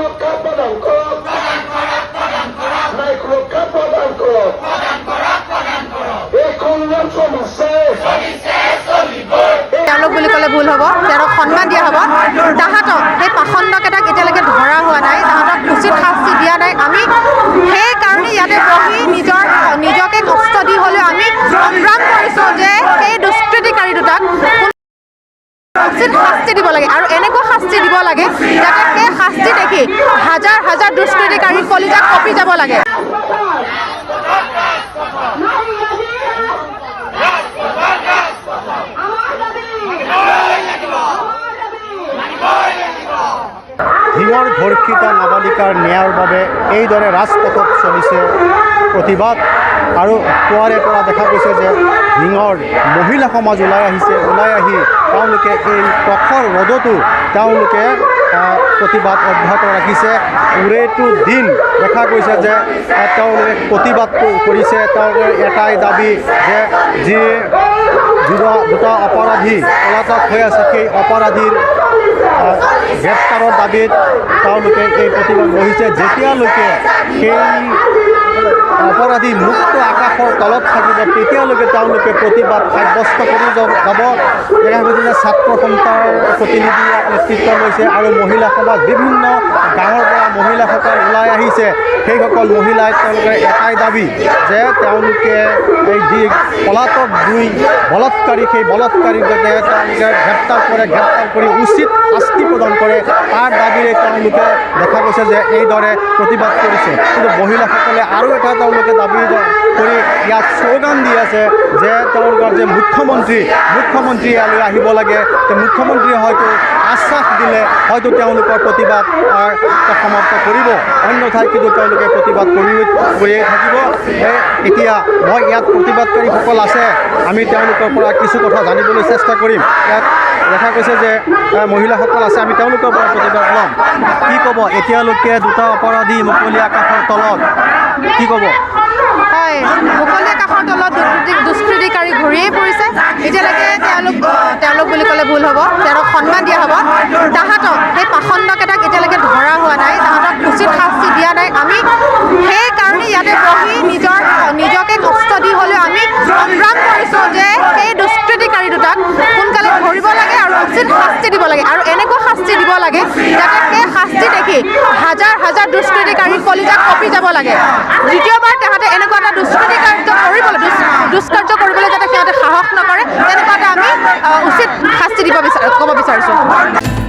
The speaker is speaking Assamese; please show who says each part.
Speaker 1: সুরক্ষা প্রদান করো, নায়ক রক্ষা প্রদান করো, এই কল্যাণ সমস্যায়
Speaker 2: তেওঁলোক বুলি ক'লে ভুল হ'ব, তেওঁলোক সন্মান দিয়া হ'ব। তাহাঁতক সেই পাখণ্ডকেইটাক এতিয়ালৈকে ধৰা হোৱা নাই, তাহাঁতক উচিত শাস্তি দিয়া নাই। আমি সেইকাৰণে ইয়াতে বহি নিজকে কষ্ট দি হ'লেও আমি সংগ্ৰাম কৰিছোঁ যে সেই দুষ্কৃতিকাৰী দুটাক উচিত শাস্তি দিব লাগে আৰু এনেকুৱা শাস্তি দিব লাগে যাতে সেই শাস্তি দেখি হাজাৰ হাজাৰ দুষ্কৃতিকাৰীৰ কলিজাত কঁপি যাব লাগে।
Speaker 3: ধিঙৰ ধৰ্ষিত নাবালিকাৰ ন্যায়ৰ বাবে এইদৰে ৰাজপথত চলিছে প্ৰতিবাদ। আৰু পুৱাৰে পৰা দেখা গৈছে যে ধিঙৰ মহিলা সমাজ ওলাই আহি তেওঁলোকে এই প্ৰখৰ ৰ'দতো তেওঁলোকে প্ৰতিবাদ অব্যাহত ৰাখিছে। ওৰেটো দিন দেখা গৈছে যে তেওঁলোকে প্ৰতিবাদ কৰিছে। তেওঁলোকৰ এটাই দাবী যে যি দুটা অপৰাধী পলাতক হৈ আছে সেই অপৰাধীৰ গ্ৰেপ্তাৰৰ দাবীত তেওঁলোকে এই প্ৰতিবাদ বহিছে। যেতিয়ালৈকে সেই অপৰাধী মুক্ত আকাশৰ তলত থাকিব তেতিয়ালৈকে তেওঁলোকে প্ৰতিবাদ সাব্যস্ত কৰি যাব। দেখা গৈছে যে ছাত্ৰ সন্থাৰ প্ৰতিনিধিয়ে নেতৃত্ব লৈছে আৰু মহিলা সমাজ বিভিন্ন গাঁৱৰ পৰা মহিলাসকল ওলাই আহিছে। সেইসকল মহিলাই তেওঁলোকৰ এটাই দাবী যে তেওঁলোকে এই যি পলাতক দুই বলৎকাৰী সেই বলৎকাৰীক যাতে তেওঁলোকে গ্ৰেপ্তাৰ কৰি উচিত শাস্তি প্ৰদান কৰে তাৰ দাবীৰে তেওঁলোকে দেখা গৈছে যে এইদৰে প্ৰতিবাদ কৰিছে। কিন্তু মহিলাসকলে আৰু এটা তেওঁলোকে দাবী কৰি ইয়াত শ্লোগান দি আছে যে তেওঁলোকৰ যে মুখ্যমন্ত্ৰী ইয়ালৈ আহিব লাগে, মুখ্যমন্ত্ৰীয়ে হয়তো আশ্বাস দিলে হয়তো তেওঁলোকৰ প্ৰতিবাদ সমাপ্ত কৰিব, অন্যথাই কিন্তু তেওঁলোকে প্ৰতিবাদ কৰিয়ে থাকিব। এতিয়া মই ইয়াত প্ৰতিবাদকাৰীসকল আছে, আমি তেওঁলোকৰ পৰা কিছু কথা জানিবলৈ চেষ্টা কৰিম। ইয়াত দেখা গৈছে যে মহিলাসকল আছে, আমি তেওঁলোকৰ পৰা প্ৰতিবাদ ল'ম। কি ক'ব এতিয়ালৈকে দুটা অপৰাধী মুকলি আকাশৰ তলত, কি ক'ব?
Speaker 2: হয়, মুকলি আকাশৰ তলত দুষ্কৃতিকাৰী ঘূৰিয়ে ফুৰিছে। এতিয়ালৈকে তেওঁলোক বুলি ক'লে ভুল হ'ব, তেওঁলোক সন্মান দিয়া হ'ব। তাহাঁতক সেই পাখণ্ডকেইটাক এতিয়ালৈকে ধৰা হোৱা নাই, তাহাঁতক উচিত শাস্তি দিয়া নাই। আমি সেইকাৰণে ইয়াতে বহি নিজকে কষ্ট দি হ'লেও আমি সংগ্ৰাম কৰিছোঁ যে সেই দুষ্কৃতিকাৰী দুটাক সোনকালে ধৰিব লাগে আৰু উচিত শাস্তি দিব লাগে আৰু এনেকুৱা শাস্তি দিব লাগে যাতে সেই শাস্তি দেখি হাজাৰ হাজাৰ দুষ্কৃতিকাৰীৰ কলিজাত কঁপি যাব লাগে। দ্বিতীয়বাৰ তাহাঁতে এনেকুৱা এটা দুষ্কাৰ্য কৰিবলৈ যাতে সিহঁতে সাহস নকৰে, তেনেকুৱা এটা আমি উচিত শাস্তি ক'ব বিচাৰিছোঁ।